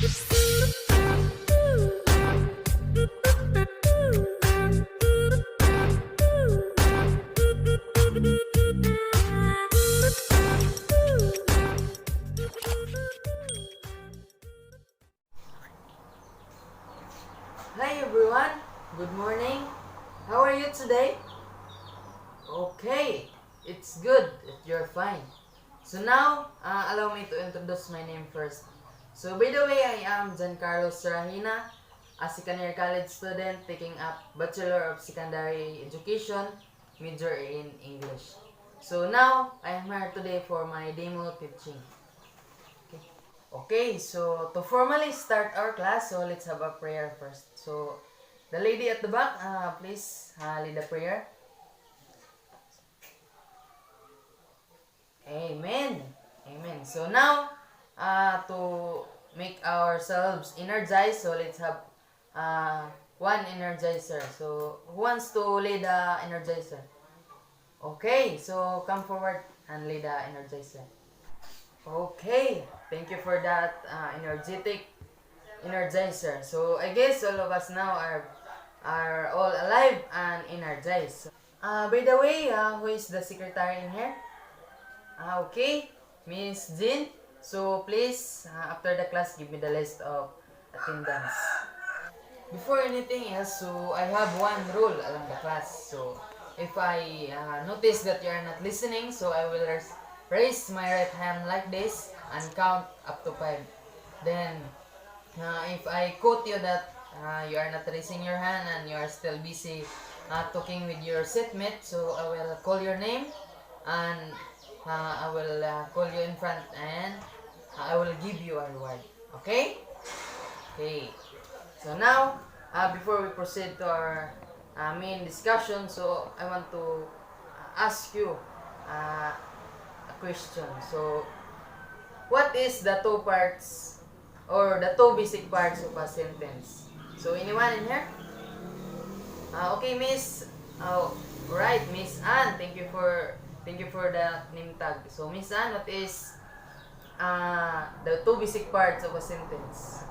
Hi everyone, good morning. How are you today? Okay, it's good that you're fine. So now, allow me to introduce my name first. So by the way, I am Giancarlo Serahina, a second-year college student taking up Bachelor of Secondary Education, major in English. So now, I am here today for my demo teaching. Okay, so to formally start our class, so let's have a prayer first. So, the lady at the back, please lead the prayer. Amen. Amen. So now, to make ourselves energized, so let's have one energizer. So, who wants to lead the energizer? Okay, so come forward and lead the energizer. Okay, thank you for that energetic energizer. So I guess all of us now are all alive and energized. By the way, who is the secretary in here? Okay, Miss Jean. So please, after the class, give me the list of attendance. Before anything else, so I have one rule along the class. So if I notice that you are not listening, so I will raise my right hand like this and count up to 5. Then, if I quote you that you are not raising your hand and you are still busy talking with your seatmate, so I will call your name and I will call you in front and I will give you a reward. Okay? Okay. So now, before we proceed to our main discussion, so I want to ask you a question. So, what is the two parts or the two basic parts of a sentence? So, anyone in here? Okay, Miss. Right, Miss Anne. Thank you for the name tag. So, Miss Anne, what is the two basic parts of a sentence?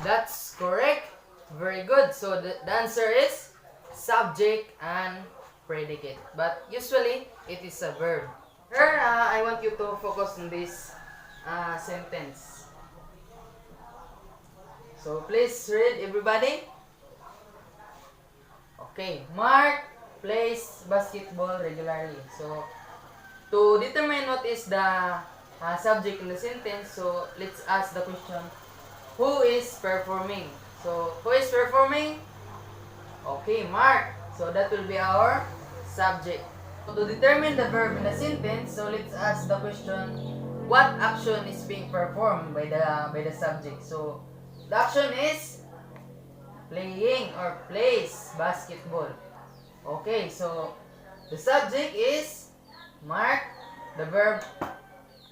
That's correct. Very good. So, the answer is subject and predicate. But usually, it is a verb. Here, I want you to focus on this sentence. So, please read, everybody. Okay. Mark plays basketball regularly. So, to determine what is the subject in the sentence, so let's ask the question, who is performing? So, who is performing? Okay, Mark. So, that will be our subject. So, to determine the verb in the sentence, so let's ask the question, what action is being performed by the subject? So, the action is playing or plays basketball. Okay, so the subject is Mark. The verb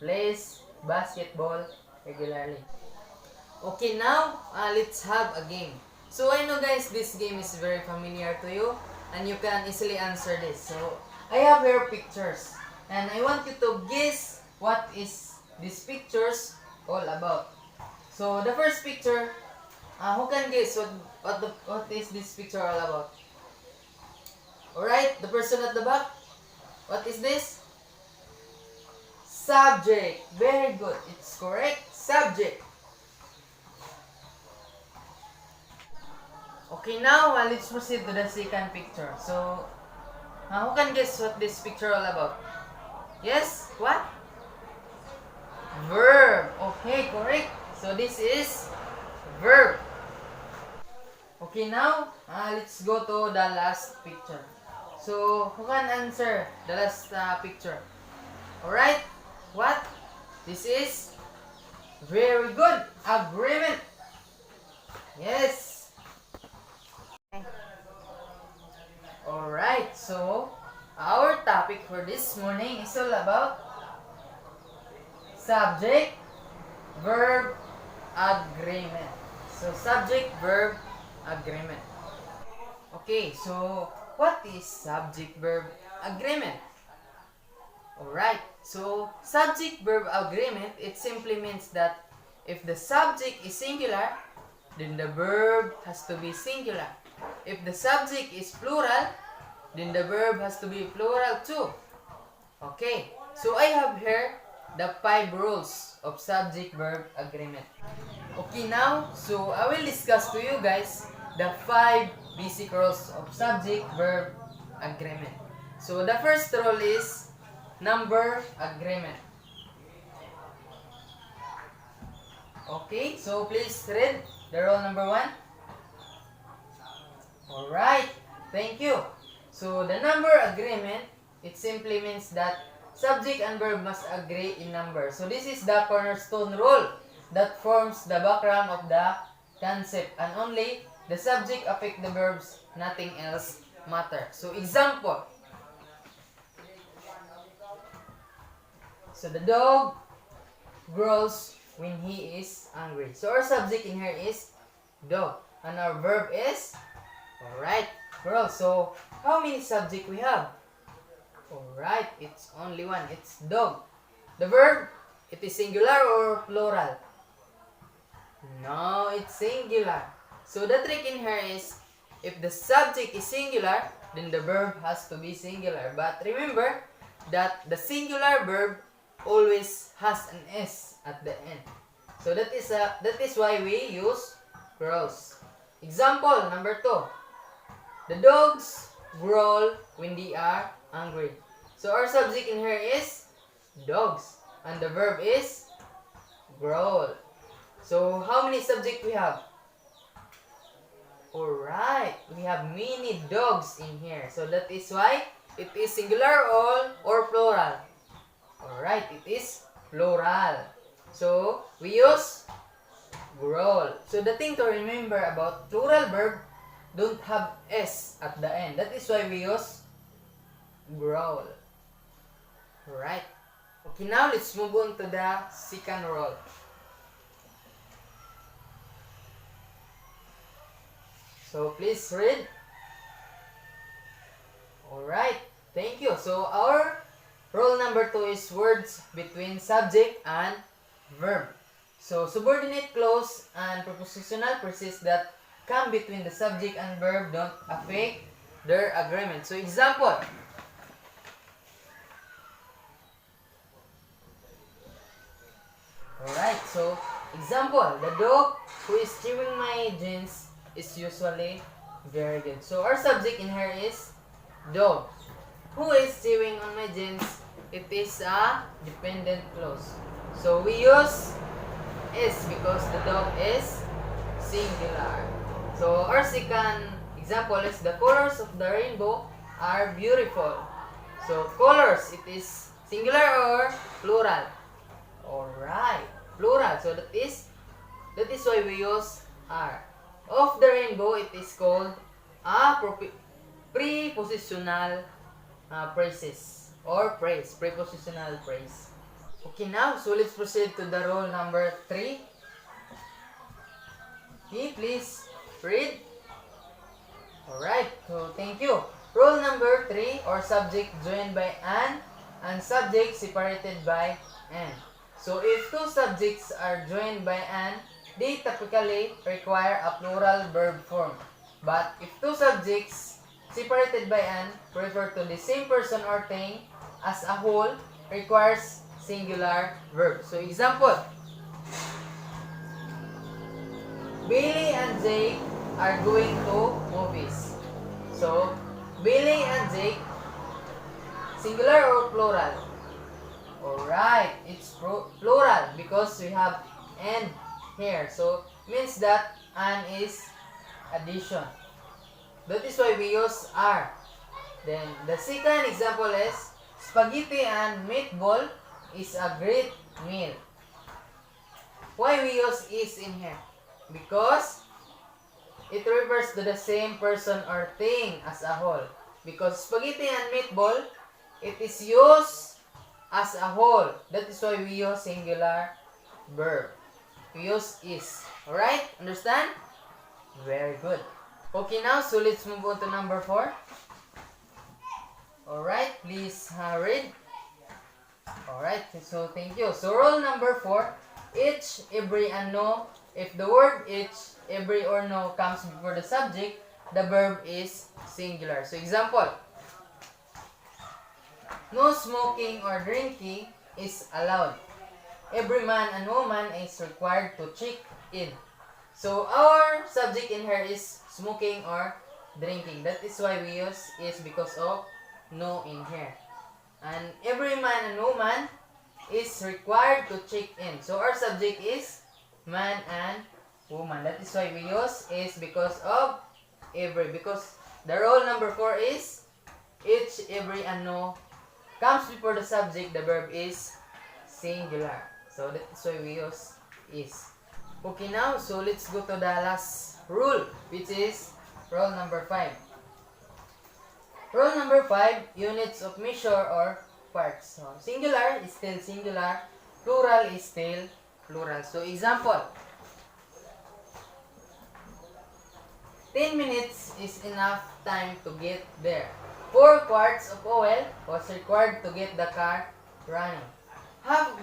plays basketball regularly. Okay, now let's have a game. So I know guys, this game is very familiar to you and you can easily answer this. So I have here pictures and I want you to guess what is these pictures all about. So the first picture, who can guess what is this picture all about? Alright, the person at the back, what is this? Subject. Very good. It's correct. Subject. Okay, now let's proceed to the second picture. So, who can guess what this picture all about? Yes? What? Verb. Okay, correct. So, this is verb. Okay, now, let's go to the last picture. So, who can answer the last picture? Alright? What? This is very good. Agreement. Yes. Alright, so our topic for this morning is all about subject, verb, agreement. So, subject, verb, agreement. Okay, so what is subject, verb, agreement? Alright, so subject, verb, agreement, it simply means that if the subject is singular, then the verb has to be singular. If the subject is plural, then the verb has to be plural too. Okay, so I have here the 5 rules of subject-verb agreement. Okay, now, so I will discuss to you guys the 5 basic rules of subject-verb agreement. So the first rule is number agreement. Okay, so please read the rule number 1. Alright, thank you. So the number agreement, it simply means that subject and verb must agree in number. So this is the cornerstone rule that forms the background of the concept, and only the subject affect the verbs, nothing else matter. So example. So the dog growls when he is angry. So our subject in here is dog, and our verb is alright, growl. So how many subject we have? Alright, it's only one. It's dog. The verb, it is singular or plural? No, it's singular. So the trick in here is, if the subject is singular, then the verb has to be singular. But remember that the singular verb always has an S at the end. So that is why we use growls. Example number 2. The dogs growl when they are angry. So our subject in here is dogs, and the verb is growl. So how many subject we have? Alright, we have many dogs in here. So that is why it is singular or plural. Alright, it is plural. So we use growl. So the thing to remember about plural verb, don't have S at the end. That is why we use growl. Alright. Okay, now let's move on to the second rule. So please read. Alright, thank you. So our rule number 2 is words between subject and verb. So subordinate clause and prepositional phrases that come between the subject and verb don't affect their agreement. So example. Alright, so example, the dog who is chewing my jeans is usually very good. So our subject in here is dog. Who is chewing on my jeans? It is a dependent clause. So we use is because the dog is singular. So our second example is the colors of the rainbow are beautiful. So colors, it is singular or plural? Alright, plural. So that is why we use are. Of the rainbow, it is called a prepositional phrases or phrase, prepositional phrase. Okay, now, so let's proceed to the rule number 3. Okay, please read. Alright, so thank you. Rule number 3, or subject joined by an and subject separated by an. So if two subjects are joined by an, they typically require a plural verb form. But if two subjects separated by an refer to the same person or thing as a whole, requires singular verb. So example, Billy and Jake are going to movies. So Billy and Jake, singular or plural? Alright, it's plural because we have and here. So means that an is addition. That is why we use are. Then the second example is spaghetti and meatball is a great meal. Why we use is in here? Because it refers to the same person or thing as a whole. Because spaghetti and meatball, it is used as a whole. That is why we use singular verb. We use is. Alright? Understand? Very good. Okay, now, so let's move on to number 4. Alright, please read. Alright, so thank you. So rule number 4, each, every, and no. If the word each, every, or no comes before the subject, the verb is singular. So example, no smoking or drinking is allowed. Every man and woman is required to check in. So our subject in here is smoking or drinking. That is why we use is because of no in here. And every man and woman is required to check in. So our subject is man and woman. That is why we use is because of every. Because the rule number 4 is each, every, and no comes before the subject. The verb is singular. So that is why we use is. Okay, now, so let's go to the last rule, which is rule number 5. Rule number 5, units of measure or parts. So, singular is still singular, plural is still plural. So, example, 10 minutes is enough time to get there. 4 quarts of oil was required to get the car running. Half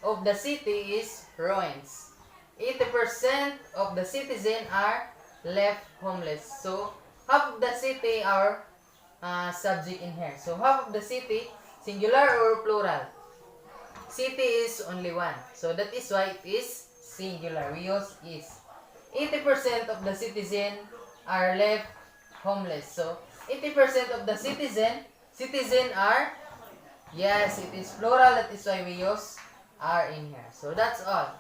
of the city is ruins. 80% of the citizens are left homeless. So, half of the city are subject in here. So, half of the city, singular or plural? City is only one. So, that is why it is singular. We use is. 80% of the citizens are left homeless. So, 80% of the citizen are, yes, it is plural. That is why we use are in here. So, that's all.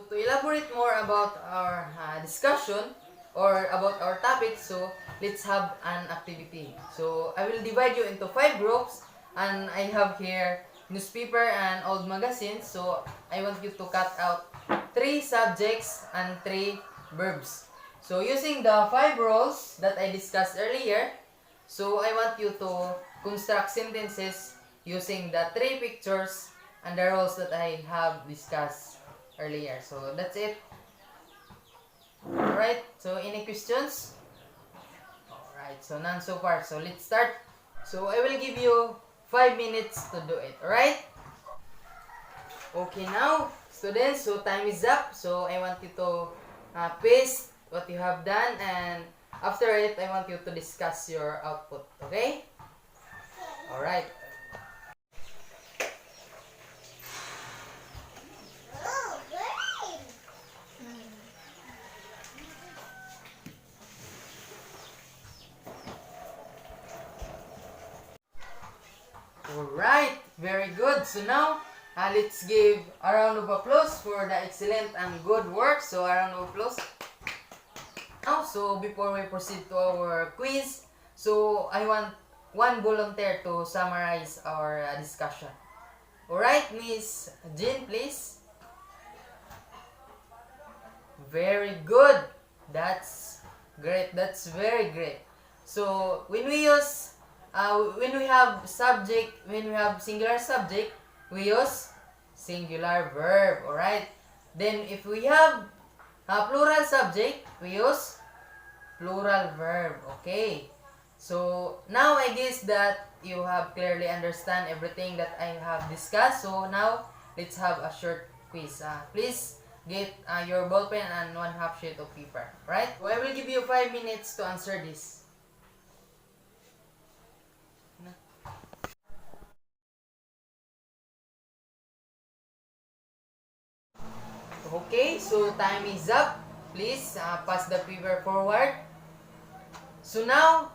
To elaborate more about our discussion or about our topic, so let's have an activity. So I will divide you into 5 groups, and I have here newspaper and old magazines. So I want you to cut out 3 subjects and 3 verbs. So using the 5 rules that I discussed earlier, so I want you to construct sentences using the 3 pictures and the rules that I have discussed earlier. So that's it. Alright, so any questions? Alright, so none so far. So let's start. So I will give you 5 minutes to do it. Alright? Okay, now, students, so time is up. So I want you to paste what you have done, and after it, I want you to discuss your output. Okay? Alright. Alright, very good. So now, let's give a round of applause for the excellent and good work. So a round of applause. Now, so before we proceed to our quiz, so I want one volunteer to summarize our discussion. Alright, Miss Jean, please. Very good. That's great. That's very great. So when we use when we have singular subject, we use singular verb. Alright? Then if we have plural subject, we use plural verb. Okay? So now I guess that you have clearly understand everything that I have discussed. So now let's have a short quiz. Please get your ball pen and 1/2 sheet of paper. Right? So I will give you 5 minutes to answer this. Okay, so time is up. Please pass the paper forward. So now,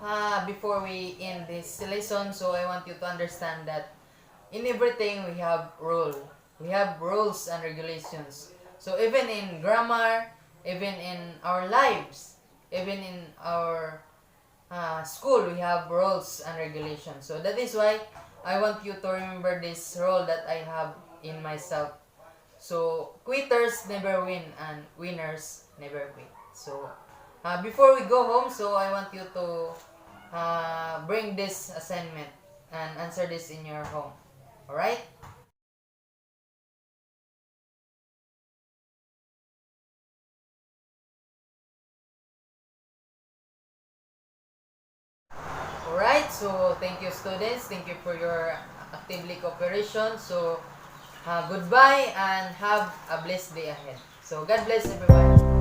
before we end this lesson, so I want you to understand that in everything we have rule. We have rules and regulations. So even in grammar, even in our lives, even in our school, we have rules and regulations. So that is why I want you to remember this rule that I have in myself. So, quitters never win and winners never quit. So, before we go home, so I want you to bring this assignment and answer this in your home. Alright? Alright, so thank you students. Thank you for your actively cooperation. So, Goodbye and have a blessed day ahead. So God bless everyone.